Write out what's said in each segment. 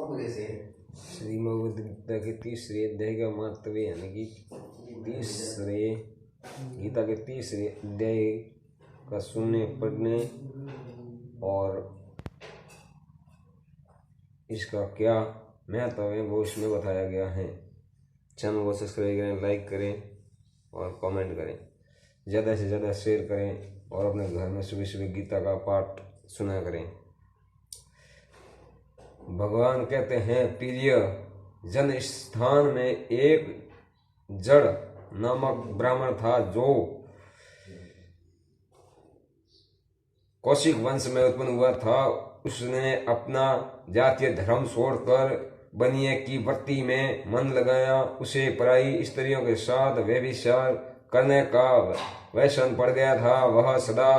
श्रीमद् गीता के तीसरे अध्याय का महत्व यानी कि तीसरे गीता के तीसरे अध्याय का सुनने पढ़ने और इसका क्या महत्व है वो इसमें बताया गया है। चैनल को सब्सक्राइब करें, लाइक करें और कमेंट करें, ज़्यादा से ज़्यादा शेयर करें और अपने घर में सुबह सुबह गीता का पाठ सुना करें। भगवान कहते हैं, प्रिय जन, स्थान में एक जड़ नामक ब्राह्मण था जो कौशिक वंश में उत्पन्न हुआ था। उसने अपना जातीय धर्म छोड़कर बनिए की वृत्ति में मन लगाया। उसे पराई स्त्रियों के साथ व्यभिचार करने का व्यसन पड़ गया था। वह सदा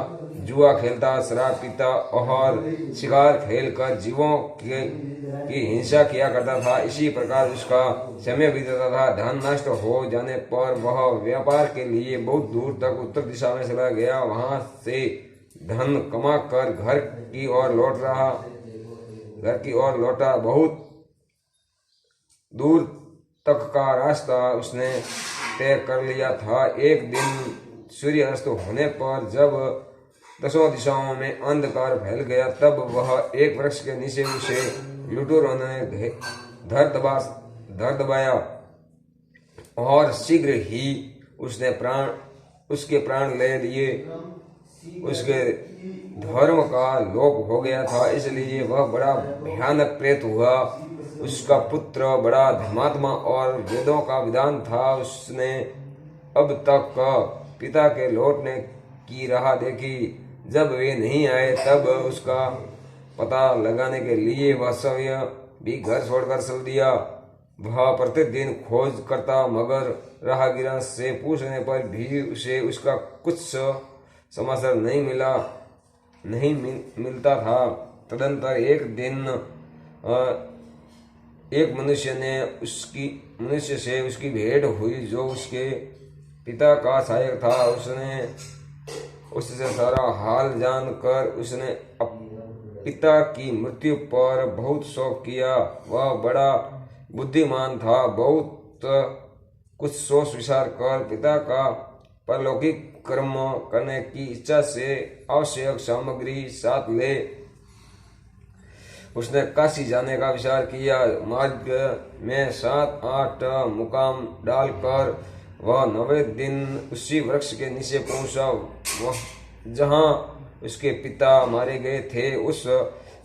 जुआ खेलता, शराब पीता और शिकार खेलकर जीवों की हिंसा किया करता था। इसी प्रकार उसका समय बीतता था। धन नष्ट हो जाने पर वह व्यापार के लिए बहुत दूर तक उत्तर दिशा में चला गया। वहां से धन कमाकर घर की ओर लौटा। बहुत दूर तक का रास्ता उसने तय कर लिया था। एक दिन सूर्य अस्त होने पर जब दसों दिशाओं में अंधकार फैल गया, तब वह एक वृक्ष के नीचे उसे लुटेरों ने धर दबाया और शीघ्र ही उसके प्राण ले लिए। उसके धर्म का लोप हो गया था, इसलिए वह बड़ा भयानक प्रेत हुआ। उसका पुत्र बड़ा धर्मात्मा और वेदों का विद्वान था। उसने अब तक पिता के लौटने की राह देखी। जब वे नहीं आए तब उसका पता लगाने के लिए वह स्वयं भी घर छोड़कर चल दिया। वह प्रतिदिन खोज करता, मगर राहगीरों से पूछने पर भी उसे उसका कुछ समाचार नहीं मिलता था। तदंतर एक दिन एक मनुष्य से उसकी भेंट हुई जो उसके पिता का सहायक था। उससे सारा हाल जानकर उसने पिता की मृत्यु पर बहुत शोक किया। वह बड़ा बुद्धिमान था। बहुत कुछ सोच विचार कर पिता का परलौकिक कर्म करने की इच्छा से आवश्यक सामग्री साथ ले उसने काशी जाने का विचार किया। मार्ग में 7-8 मुकाम डालकर वह 9वें दिन उसी वृक्ष के नीचे पहुंचा जहां उसके पिता मारे गए थे। उस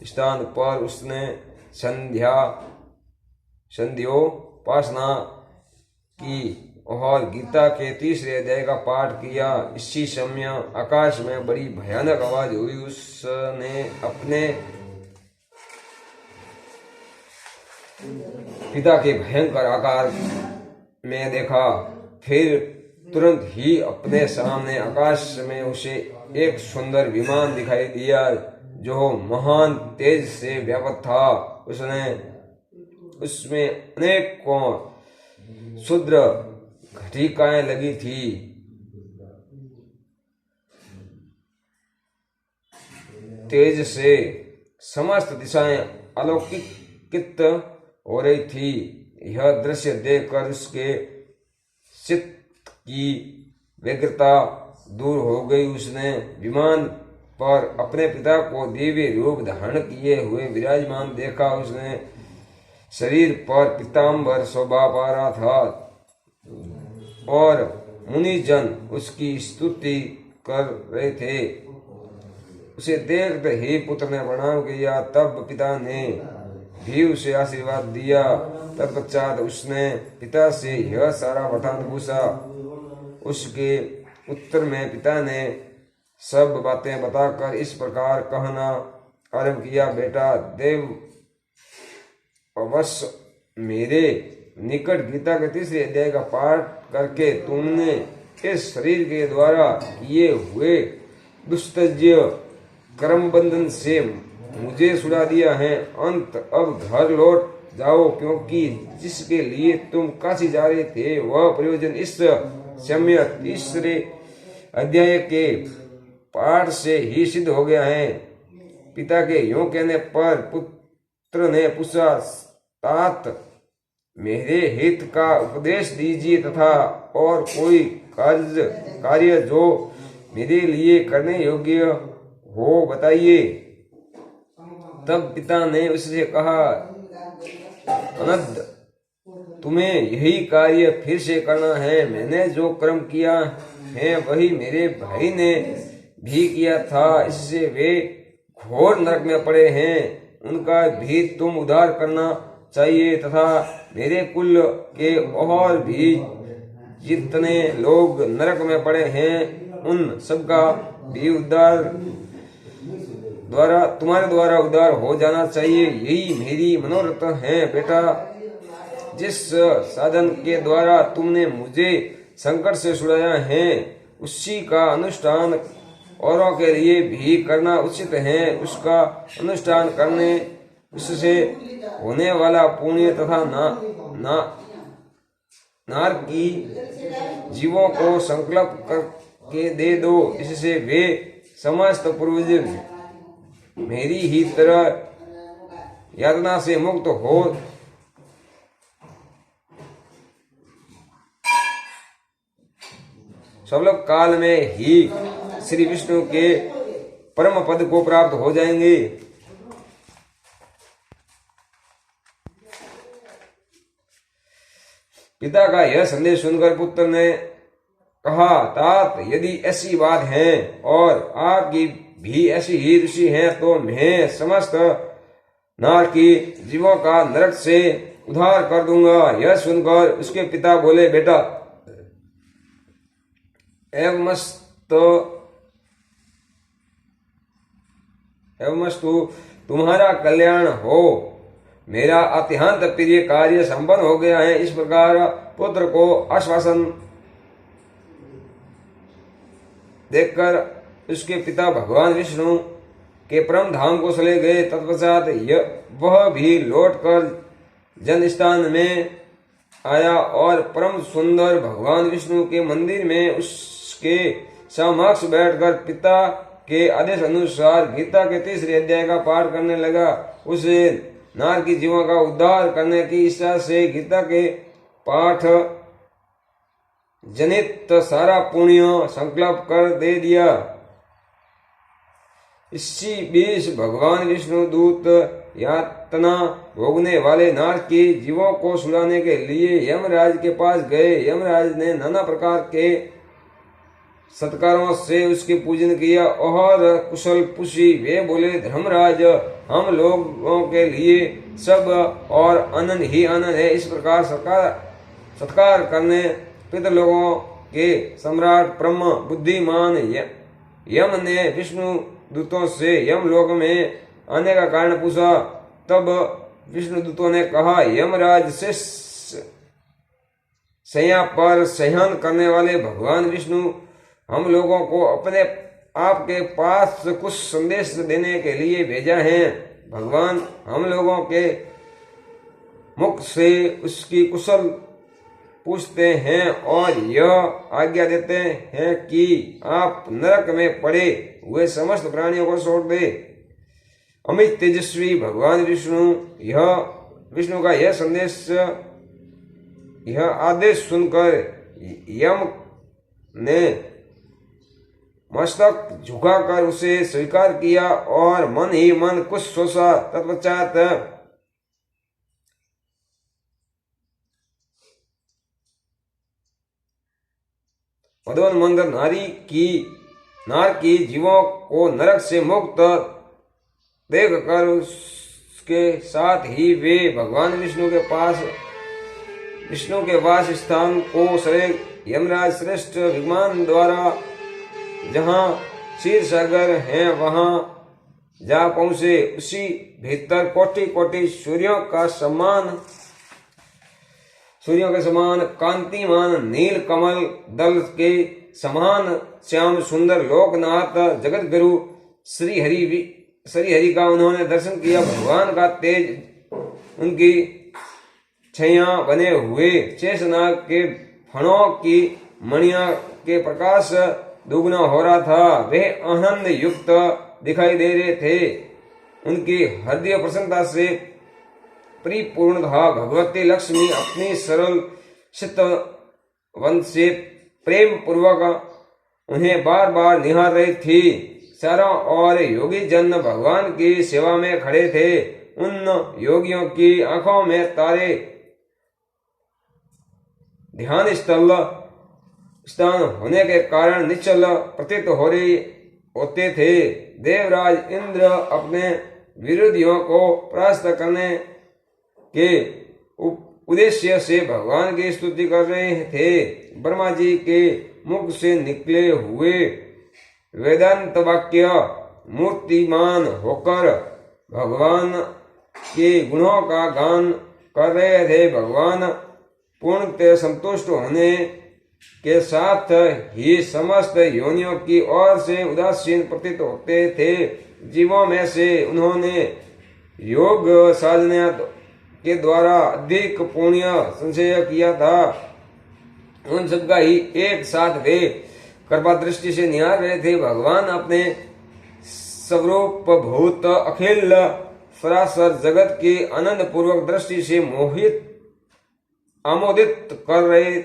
स्थान पर उसने संध्योपासना की और गीता के तीसरे अध्याय का पाठ किया। इसी समय आकाश में बड़ी भयानक आवाज हुई। उसने अपने पिता के भयंकर आकार में देखा। फिर तुरंत ही अपने सामने आकाश में उसे एक सुंदर विमान दिखाई दिया जो महान तेज से व्याप्त था। उसमें अनेकों क्षुद्र घटिकाएं लगी थी। तेज से समस्त दिशाएं आलोकित हो रही थी। यह दृश्य देखकर उसके चित्त की व्यग्रता दूर हो गई। उसने विमान पर अपने पिता को दिव्य रूप धारण किए हुए विराजमान देखा। उसने शरीर पर पीतांबर शोभा पा रहा था और मुनिजन उसकी स्तुति कर रहे थे। उसे देखते ही पुत्र ने प्रणाम किया। तब पिता ने भी उसे आशीर्वाद दिया। तत्पश्चात उसने पिता से यह सारा वृतांत पूछा। उसके उत्तर में पिता ने सब बातें बताकर इस प्रकार कहना आरंभ किया, बेटा, देव अवश्य मेरे निकट गीता के तीसरे अध्याय का पाठ करके तुमने इस शरीर के द्वारा किए हुए दुस्तज्य कर्म बंधन से मुझे छुड़ा दिया है। अंत अब घर लौट जाओ, क्योंकि जिसके लिए तुम काशी जा रहे थे वह प्रयोजन इस समय तीसरे अध्याय के पाठ से ही सिद्ध हो गया है। पिता के यूं कहने पर पुत्र ने पूछा, तात मेरे हित का उपदेश दीजिए तथा और कोई कार्य जो मेरे लिए करने योग्य हो बताइए। तब पिता ने उससे कहा, अनद, तुम्हें यही कार्य फिर से करना है। मैंने जो कर्म किया है वही मेरे भाई ने भी किया था, इससे वे घोर नरक में पड़े हैं। उनका भी तुम उद्धार करना चाहिए तथा मेरे कुल के और भी जितने लोग नरक में पड़े हैं उन सबका भी तुम्हारे द्वारा उद्धार हो जाना चाहिए। यही मेरी मनोरथ है। बेटा, जिस साधन के द्वारा तुमने मुझे संकट से छुड़ाया है उसी का अनुष्ठान औरों के लिए भी करना उचित है। उसका अनुष्ठान करने उससे होने वाला पुण्य तथा नारकी जीवों को संकल्प करके दे दो, इससे वे समस्त पूर्वज मेरी ही तरह यातना से मुक्त हो। सुलभ काल में ही श्री विष्णु के परम पद को प्राप्त हो जाएंगे। पिता का यह संदेश सुनकर पुत्र ने कहा, तात, यदि ऐसी बात है और आपकी भी ऐसी ही रुचि है तो मैं समस्त नारकी जीवों का नरक से उद्धार कर दूंगा। यह सुनकर उसके पिता बोले, बेटा, एवमस्तु तुम्हारा कल्याण हो। मेरा अत्यंत प्रिय कार्य संपन्न हो गया है। इस प्रकार पुत्र को आश्वासन देखकर उसके पिता भगवान विष्णु के परम धाम को चले गए। तत्पश्चात वह भी लौटकर जन स्थान में आया और परम सुंदर भगवान विष्णु के मंदिर में उसके समक्ष बैठकर पिता के आदेश अनुसार गीता के 3रे अध्याय का पाठ करने लगा। उसे नारकी जीवों का उद्धार करने की इच्छा से गीता के पाठ जनित सारा पुण्य संकल्प कर दे दिया। इसी बीच भगवान विष्णु दूत यातना भोगने वाले नारकी जीवों को छुड़ाने के लिए यमराज के पास गए। यमराज ने नाना प्रकार के सत्कारों से उसके पूजन किया और कुशल पूछी। वे बोले, धर्मराज, हम लोगों के लिए सब और आनंद ही आनंद है। इस प्रकार सत्कार करने पितृलोकों के सम्राट ब्रह्म बुद्धिमान यम ने विष्णु दूतों से यमलोक में आने का कारण पूछा। तब विष्णु दूतों ने कहा, यमराज से शैया पर शयन करने वाले भगवान विष्णु हम लोगों को अपने आपके पास कुछ संदेश देने के लिए भेजा है। भगवान हम लोगों के मुख से उसकी कुशल पूछते हैं और यह आज्ञा देते हैं कि आप नरक में पड़े हुए समस्त प्राणियों को छोड़ दे। अमित तेजस्वी भगवान विष्णु का यह आदेश सुनकर यम ने मस्तक झुकाकर उसे स्वीकार किया और मन ही मन कुछ सोचा। तत्पश्चात मदन मंदर नारकी जीवों को नरक से मुक्त देखकर उसके साथ ही वे भगवान विष्णु के वास स्थान को सरे यमराज श्रेष्ठ विमान द्वारा जहाँ क्षीर सागर है वहां जा पहुंचे। उसी भीतर कोटि कोटि सूर्यों के समान कांतिमान नील कमल दल के समान श्याम सुंदर लोकनाथ जगत गुरु श्री हरि का उन्होंने दर्शन किया। भगवान का तेज उनकी छैया बने हुए शेषनाग के फणों की मणिया के प्रकाश दुगना हो रहा था। वे आनंद युक्त दिखाई दे रहे थे। उनकी हृदय प्रसन्नता से परिपूर्ण था। भगवती लक्ष्मी अपनी सरल चित्त वंश से प्रेम पूर्वक उन्हें बार बार निहार रही थी। चारों ओर योगी जन भगवान की सेवा में खड़े थे। उन योगियों की आंखों में तारे ध्यान स्थान होने के कारण निश्चल प्रतीत होते थे। देवराज इंद्र अपने विरोधियों को परास्त करने के उद्देश्य से भगवान की स्तुति कर रहे थे। ब्रह्मा जी के मुख से निकले हुए वेदांत वाक्य मूर्तिमान होकर भगवान के गुणों का गान कर रहे थे। भगवान पूर्णतः संतुष्ट होने के साथ ही समस्त योनियों की ओर से उदासीन प्रतीत होते थे। जीवों में से उन्होंने योग साधना के द्वारा अधिक पुण्य संचय किया था। उन सबका ही एक साथ वे कृपा दृष्टि से निहार रहे थे। भगवान अपने स्वरूप भूत अखिल सरासर जगत की आनंद पूर्वक दृष्टि से आमोदित कर रहे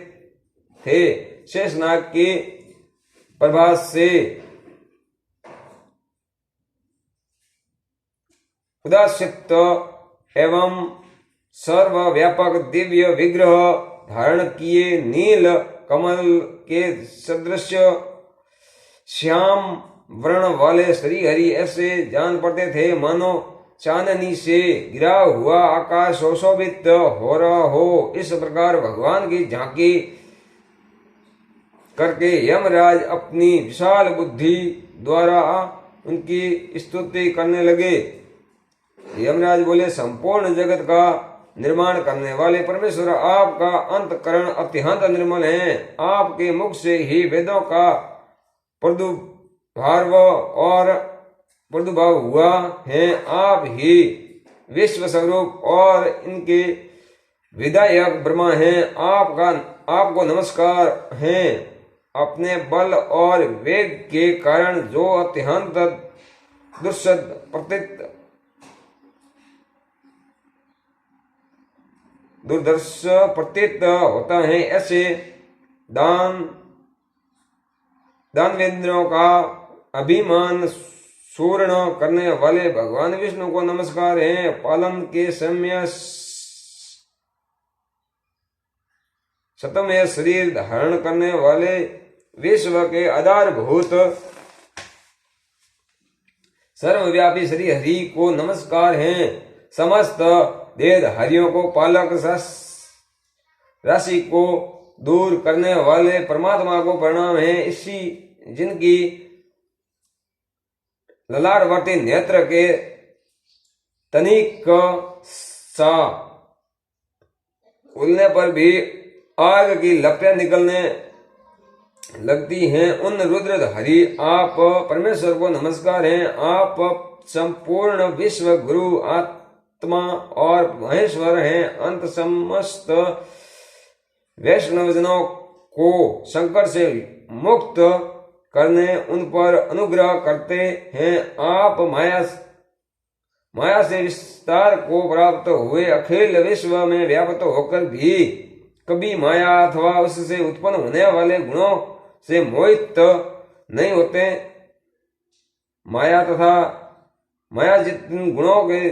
थे। शेषनाग के प्रभास से उदासित एवं सर्वव्यापक दिव्य विग्रह धारण किए नील कमल के सदृश श्याम वर्ण वाले श्री हरि ऐसे जान पड़ते थे मानो चांदनी से गिरा हुआ आकाश सुशोभित हो रहा हो। इस प्रकार भगवान की झांकी करके यमराज अपनी विशाल बुद्धि द्वारा उनकी स्तुति करने लगे। यमराज बोले, संपूर्ण जगत का निर्माण करने वाले परमेश्वर, आपका अंतकरण अत्यंत निर्मल है। आपके मुख से ही वेदों का प्रादुर्भाव हुआ है। आप ही विश्व स्वरूप और इनके विधायक ब्रह्मा हैं। आपको नमस्कार है। अपने बल और वेग के कारण जो अत्यंत दुर्दर्श प्रतीत होता है, ऐसे दानवेंद्रों का अभिमान सूर्ण करने वाले भगवान विष्णु को नमस्कार है। पालन के समय सतमय शरीर धारण करने वाले विश्व के आधारभूत सर्वव्यापी श्री हरि को नमस्कार है। समस्त देहधारियों को पालक राशि को दूर करने वाले परमात्मा को प्रणाम है। इसी जिनकी ललाटवर्ती नेत्र के तनिक सा उलने पर भी आग की लपटें निकलने लगती हैं, उन रुद्रधारी आप परमेश्वर को नमस्कार है। आप संपूर्ण विश्व गुरु आत्मा और महेश्वर हैं। अंत समस्त वैष्णवजनों को संकट से मुक्त करने उन पर अनुग्रह करते हैं। आप माया से विस्तार को प्राप्त हुए अखिल विश्व में व्याप्त होकर भी कभी माया अथवा उससे उत्पन्न होने वाले गुणों से मोहित नहीं होते। माया तथा मायाजित गुणों के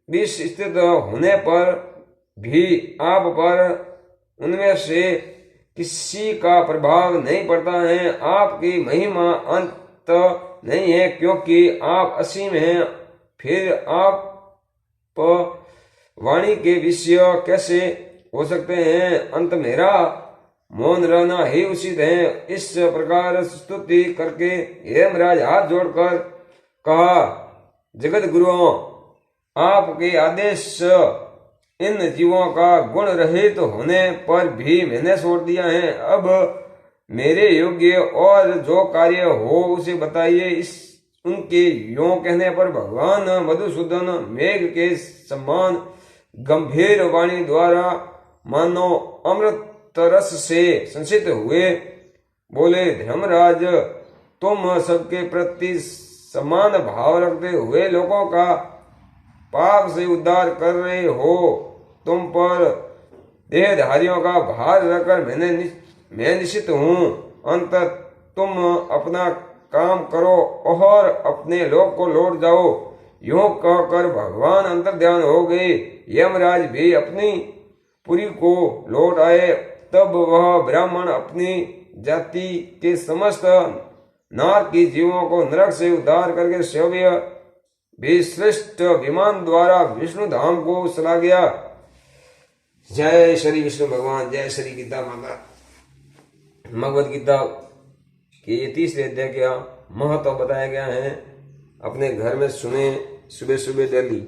बीच स्थित होने पर भी आप पर उनमें से किसी का प्रभाव नहीं पड़ता है। आपकी महिमा अंत नहीं है, क्योंकि आप असीम हैं। फिर आप वाणी के विषय कैसे हो सकते हैं? अंत मेरा मौन रहना ही उचित है। इस प्रकार स्तुति करके यमराज हाथ जोड़कर कहा, जगत गुरुओं, आपके आदेश इन जीवों का गुण रहित होने पर भी मैंने छोड़ दिया है। अब मेरे योग्य और जो कार्य हो उसे बताइए। उनके यों कहने पर भगवान मधुसूदन मेघ के समान गंभीर वाणी द्वारा मानो अमृत रस से संसित हुए बोले, धर्मराज, तुम सबके प्रति समान भाव रखते हुए लोगों का पाप से उद्धार कर रहे हो। तुम पर देहधारियों का भार रखकर मैं निश्चित हूँ। अंत तुम अपना काम करो और अपने लोक को लौट जाओ। यूं कहकर भगवान अंतर्ध्यान हो गए। यमराज भी अपनी पुरी को लौट आए। तब वह ब्राह्मण अपनी जाति के समस्त नार की जीवों को नरक से उद्धार करके शव्य भी श्रेष्ठ विमान द्वारा विष्णु धाम को चला गया। जय श्री विष्णु भगवान, जय श्री गीता माता। भगवद गीता के ये 30 अध्याय का महत्व बताया गया है। अपने घर में सुने सुबह सुबह डेली।